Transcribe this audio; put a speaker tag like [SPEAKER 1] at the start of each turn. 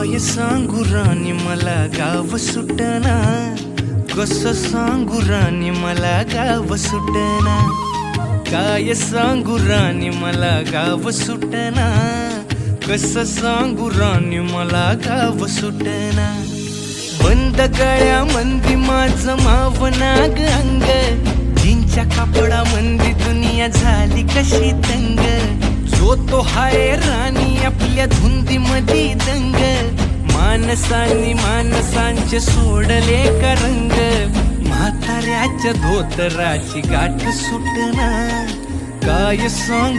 [SPEAKER 1] काय सांगू राणी मला गाव सुटना, कसं सांगू राणी मला गाव सुटना. काय सांगू राणी मला गाव सुटना, कसं सांगू राणी मला गाव सुटना. बंद गळ्यामंदी माझं मावनाग अंग, जीनच्या कापडामंदी दुनिया झाली कशी तंग. जो तो हाय राणी आपल्या धुंदीमधी दंग, माणसांनी माणसांचे सोडले का रंग. म्हाताऱ्याच्या धोतराची गाठ सुटना, काय सांग